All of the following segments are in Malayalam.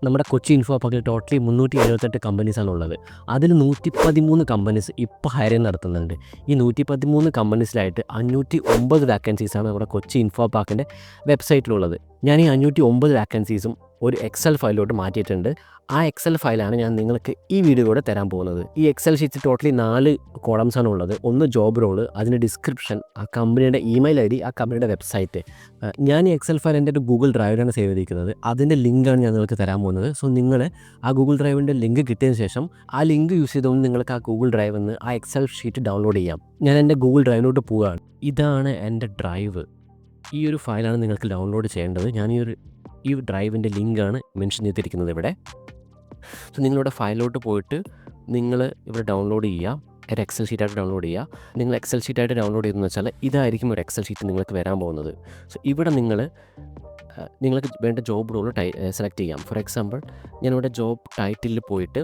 നമ്മുടെ കൊച്ചി ഇൻഫോ പാർക്കിൽ ടോട്ടലി 378 കമ്പനീസാണുള്ളത്. അതിൽ 113 കമ്പനീസ് ഇപ്പോൾ ഹയറിങ് നടത്തുന്നുണ്ട്. ഈ 113 കമ്പനീസിലായിട്ട് 509 വാക്കൻസീസാണ് നമ്മുടെ കൊച്ചി ഇൻഫോ പാർക്കിൻ്റെ വെബ്സൈറ്റിലുള്ളത്. ഞാൻ ഈ 509 വാക്കൻസീസും ഒരു എക്സൽ ഫയലിലോട്ട് മാറ്റിയിട്ടുണ്ട്. ആ എക്സൽ ഫയലാണ് ഞാൻ നിങ്ങൾക്ക് ഈ വീഡിയോയിലൂടെ തരാൻ പോകുന്നത്. ഈ എക്സൽ ഷീറ്റ് ടോട്ടലി 4 കോളംസാണ് ഉള്ളത്. ഒന്ന് ജോബ് റോള്, അതിന് ഡിസ്ക്രിപ്ഷൻ, ആ കമ്പനിയുടെ ഇമെയിൽ ID, ആ കമ്പനിയുടെ വെബ്സൈറ്റ്. ഞാൻ ഈ എക്സൽ ഫയൽ എൻ്റെ ഒരു ഗൂഗിൾ ഡ്രൈവിലാണ് സേവ് ചെയ്തിരിക്കുന്നത്. അതിൻ്റെ ലിങ്കാണ് ഞാൻ നിങ്ങൾക്ക് തരാൻ പോകുന്നത്. സോ നിങ്ങൾ ആ ഗൂഗിൾ ഡ്രൈവിൻ്റെ ലിങ്ക് കിട്ടിയതിന് ശേഷം ആ ലിങ്ക് യൂസ് ചെയ്തുകൊണ്ട് നിങ്ങൾക്ക് ആ ഗൂഗിൾ ഡ്രൈവിൽ നിന്ന് ആ എക്സൽ ഷീറ്റ് ഡൗൺലോഡ് ചെയ്യാം. ഞാൻ എൻ്റെ ഗൂഗിൾ ഡ്രൈവിലോട്ട് പോവുകയാണ്. ഇതാണ് എൻ്റെ ഡ്രൈവ്. ഈ ഒരു ഫയലാണ് നിങ്ങൾക്ക് ഡൗൺലോഡ് ചെയ്യേണ്ടത്. ഞാൻ ഈ ഡ്രൈവിൻ്റെ ലിങ്കാണ് മെൻഷൻ ചെയ്തിരിക്കുന്നത് ഇവിടെ. സോ നിങ്ങളിവിടെ ഫയലിലോട്ട് പോയിട്ട് നിങ്ങൾ ഇവിടെ ഡൗൺലോഡ് ചെയ്യുക. ഒരു എക്സൽ ഷീറ്റായിട്ട് ഡൗൺലോഡ് ചെയ്യുക. നിങ്ങൾ എക്സൽ ഷീറ്റായിട്ട് ഡൗൺലോഡ് ചെയ്തെന്ന് വെച്ചാൽ ഇതായിരിക്കും ഒരു എക്സൽ ഷീറ്റ് നിങ്ങൾക്ക് വരാൻ പോകുന്നത്. സോ ഇവിടെ നിങ്ങൾക്ക് വേണ്ട ജോബ് റോൾ സെലക്ട് ചെയ്യാം. ഫോർ എക്സാമ്പിൾ ഞാനിവിടെ ജോബ് ടൈറ്റിലിൽ പോയിട്ട്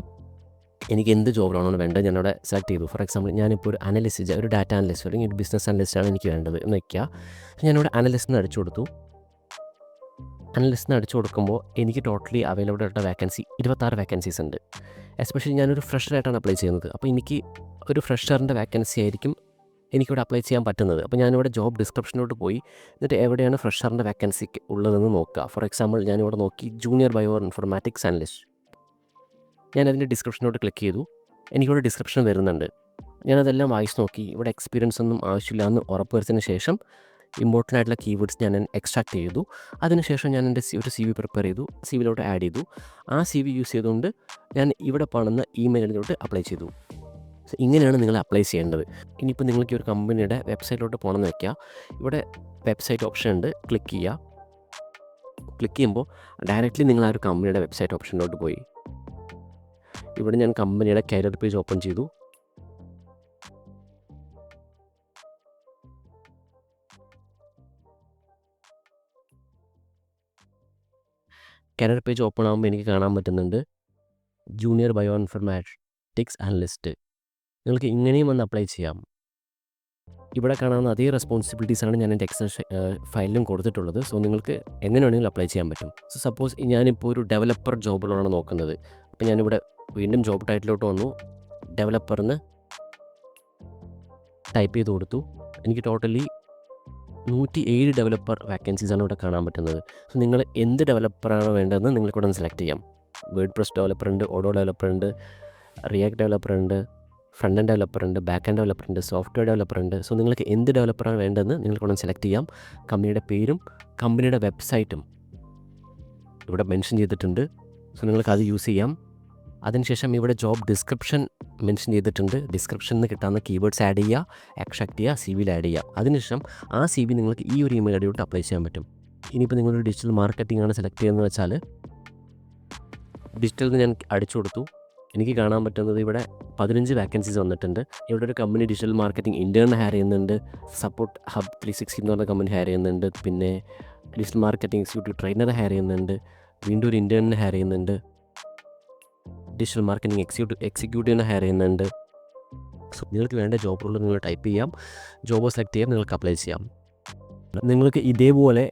എനിക്ക് എന്ത് ജോബ് റോളാണ് വേണ്ടത് ഞാനിവിടെ സെലക്ട് ചെയ്തു. ഫോർ എക്സാമ്പിൾ ഞാനിപ്പോൾ ഒരു അനലിസ്റ്റ്, ഒരു ഡാറ്റ അനലിസ്റ്റ് അല്ലെങ്കിൽ ഒരു ബിസിനസ് അനലിസ്റ്റാണ് എനിക്ക് വേണ്ടത് എന്ന് വയ്ക്കുക. ഞാനിവിടെ അനലിസ്റ്റ് അടിച്ചു കൊടുത്തു. അനലിസ്റ്റ് അടിച്ചു കൊടുക്കുമ്പോൾ എനിക്ക് ടോട്ടലി അവൈലബിൾ ആയിട്ടുള്ള വാക്കൻസി 26 വാക്കൻസീസ് ഉണ്ട്. എസ്പെഷ്യലി ഞാനൊരു ഫ്രഷറായിട്ടാണ് അപ്ലൈ ചെയ്യുന്നത്. അപ്പോൾ എനിക്ക് ഒരു ഫ്രഷറിൻ്റെ വാക്കൻസി ആയിരിക്കും എനിക്കിവിടെ അപ്ലൈ ചെയ്യാൻ പറ്റുന്നത്. അപ്പോൾ ഞാനിവിടെ ജോബ് ഡിസ്ക്രിപ്ഷനിലോട്ട് പോയി എന്നിട്ട് എവിടെയാണ് ഫ്രഷറിൻ്റെ വാക്കൻസി ഉള്ളതെന്ന് നോക്കുക. ഫോർ എക്സാമ്പിൾ ഞാനിവിടെ നോക്കി ജൂനിയർ ബയോ ഇൻഫർമാറ്റിക്സ് അനലിസ്റ്റ്. ഞാനതിൻ്റെ ഡിസ്ക്രിപ്ഷനിലോട്ട് ക്ലിക്ക് ചെയ്തു. എനിക്കിവിടെ ഡിസ്ക്രിപ്ഷൻ വരുന്നുണ്ട്. ഞാനതെല്ലാം വായിച്ച് നോക്കി. ഇവിടെ എക്സ്പീരിയൻസ് ഒന്നും ആവശ്യമില്ല എന്ന് ഉറപ്പ് വരുത്തിയതിന് ശേഷം ഇമ്പോർട്ടൻ്റ് ആയിട്ടുള്ള കീവേഡ്സ് ഞാൻ എക്സ്ട്രാക്ട് ചെയ്തു. അതിനുശേഷം ഞാൻ എൻ്റെ ഒരു CV പ്രിപ്പയർ ചെയ്തു, CVയിലോട്ട് ആഡ് ചെയ്തു. ആ CV യൂസ് ചെയ്തുകൊണ്ട് ഞാൻ ഇവിടെ കാണുന്ന ഇമെയിലിലോട്ട് അപ്ലൈ ചെയ്തു. സോ ഇങ്ങനെയാണ് നിങ്ങൾ അപ്ലൈ ചെയ്യേണ്ടത്. ഇനിയിപ്പോൾ നിങ്ങൾക്ക് ഒരു കമ്പനിയുടെ വെബ്സൈറ്റിലോട്ട് പോകണമെന്ന് വയ്ക്കുക. ഇവിടെ വെബ്സൈറ്റ് ഓപ്ഷൻ ഉണ്ട്, ക്ലിക്ക് ചെയ്യുക. ക്ലിക്ക് ചെയ്യുമ്പോൾ ഡയറക്റ്റ്ലി നിങ്ങൾ ആ ഒരു കമ്പനിയുടെ വെബ്സൈറ്റ് ഓപ്ഷനിലോട്ട് പോയി ഇവിടെ ഞാൻ കമ്പനിയുടെ കരിയർ പേജ് ഓപ്പൺ ചെയ്തു. കരിയർ പേജ് ഓപ്പൺ ആകുമ്പോൾ എനിക്ക് കാണാൻ പറ്റുന്നുണ്ട് ജൂനിയർ ബയോ ഇൻഫർമാറ്റിക്സ് അനലിസ്റ്റ്. നിങ്ങൾക്ക് ഇങ്ങനെയും ഒന്ന് അപ്ലൈ ചെയ്യാം. ഇവിടെ കാണാവുന്ന അതേ റെസ്പോൺസിബിലിറ്റീസാണ് ഞാൻ എൻ്റെ എക്സൽ ഫയലിലും കൊടുത്തിട്ടുള്ളത്. സോ നിങ്ങൾക്ക് എങ്ങനെ വേണമെങ്കിലും അപ്ലൈ ചെയ്യാൻ പറ്റും. സോ സപ്പോസ് ഞാനിപ്പോൾ ഒരു ഡെവലപ്പർ ജോബിലാണ് നോക്കുന്നത്. അപ്പോൾ ഞാനിവിടെ വീണ്ടും ജോബ് ടൈറ്റിലോട്ട് വന്നു. ഡെവലപ്പറിന് ടൈപ്പ് ചെയ്ത് കൊടുത്തു. എനിക്ക് ടോട്ടലി 107 ഡെവലപ്പർ വാക്കൻസീസാണ് ഇവിടെ കാണാൻ പറ്റുന്നത്. സോ നിങ്ങൾ എന്ത് ഡെവലപ്പറാണോ വേണ്ടതെന്ന് നിങ്ങൾക്കിവിടെ നിന്ന് സെലക്ട് ചെയ്യാം. വേർഡ് പ്രസ് ഡെവലപ്പർ ഉണ്ട്, ഓഡോ ഡെവലപ്പർ ഉണ്ട്, റിയാക്ട് ഡെവലപ്പർ ഉണ്ട്, ഫ്രണ്ട് എൻഡ് ഡെവലപ്പർ ഉണ്ട്, ബാക്ക് എൻഡ് ഡെവലപ്പർ ഉണ്ട്, സോഫ്റ്റ്വെയർ ഡെവലപ്പർ ഉണ്ട്. സോ നിങ്ങൾക്ക് എന്ത് ഡെവലപ്പറാണ് വേണ്ടതെന്ന് നിങ്ങൾക്കിവിടെ സെലക്ട് ചെയ്യാം. കമ്പനിയുടെ പേരും കമ്പനിയുടെ വെബ്സൈറ്റും ഇവിടെ മെൻഷൻ ചെയ്തിട്ടുണ്ട്. സോ നിങ്ങൾക്ക് അത് യൂസ് ചെയ്യാം. അതിനുശേഷം ഇവിടെ ജോബ് ഡിസ്ക്രിപ്ഷൻ മെൻഷൻ ചെയ്തിട്ടുണ്ട്. ഡിസ്ക്രിപ്ഷനിൽ നിന്ന് കിട്ടാവുന്ന കീവേഡ്സ് ആഡ് ചെയ്യുക, എക്സ്ട്രാക്ട് ചെയ്യുക, CVയിൽ ആഡ് ചെയ്യുക. അതിനുശേഷം ആ CV നിങ്ങൾക്ക് ഈ ഒരു ഇമെയിൽ ID അപ്ലൈ ചെയ്യാൻ പറ്റും. ഇനിയിപ്പോൾ നിങ്ങളൊരു ഡിജിറ്റൽ മാർക്കറ്റിംഗ് ആണ് സെലക്ട് ചെയ്യുന്നത് വെച്ചാൽ ഡിജിറ്റലിൽ ഞാൻ അടിച്ചു കൊടുത്തു. എനിക്ക് കാണാൻ പറ്റുന്നത് ഇവിടെ 15 വാക്കൻസീസ് വന്നിട്ടുണ്ട്. ഇവിടെ ഒരു company digital marketing intern higher ചെയ്യുന്നുണ്ട്, സപ്പോർട്ട് ഹബ് 360 എന്ന് പറഞ്ഞ കമ്പനി ഹയർ ചെയ്യുന്നുണ്ട്, പിന്നെ digital marketing executive trainer higher ചെയ്യുന്നുണ്ട്, വീണ്ടും ഒരു ഇൻറ്റേണിനെ ഹയർ ചെയ്യുന്നുണ്ട്, ഡിജിറ്റൽ മാർക്കറ്റിംഗ് എക്സിക്യൂട്ടീവിനെ ഹയർ ചെയ്യുന്നുണ്ട്. സോ നിങ്ങൾക്ക് വേണ്ട ജോബ് റോൾ നിങ്ങൾ ടൈപ്പ് ചെയ്യാം, ജോബ് സെലക്ട് ചെയ്യാം, നിങ്ങൾക്ക് അപ്ലൈ ചെയ്യാം. നിങ്ങൾക്ക് ഇതേപോലെ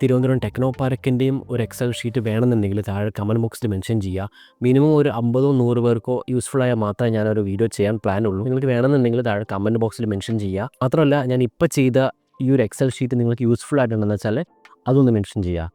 തിരുവനന്തപുരം ടെക്നോ പാർക്കിൻ്റെയും ഒരു എക്സൽ ഷീറ്റ് വേണമെന്നുണ്ടെങ്കിൽ താഴെ കമൻറ്റ് ബോക്സിൽ മെൻഷൻ ചെയ്യുക. മിനിമം ഒരു 50-100 പേർക്കോ യൂസ്ഫുള്ളായാൽ മാത്രമേ ഞാനൊരു വീഡിയോ ചെയ്യാൻ പ്ലാനുള്ളൂ. നിങ്ങൾക്ക് വേണമെന്നുണ്ടെങ്കിൽ താഴെ കമൻറ്റ് ബോക്സിൽ മെൻഷൻ ചെയ്യുക. മാത്രമല്ല ഞാൻ ഇപ്പോൾ ചെയ്ത ഈ ഒരു എക്സൽ ഷീറ്റ് നിങ്ങൾക്ക് യൂസ്ഫുൾ ആയിട്ടുണ്ടെന്ന് വെച്ചാൽ അതൊന്ന് മെൻഷൻ ചെയ്യുക.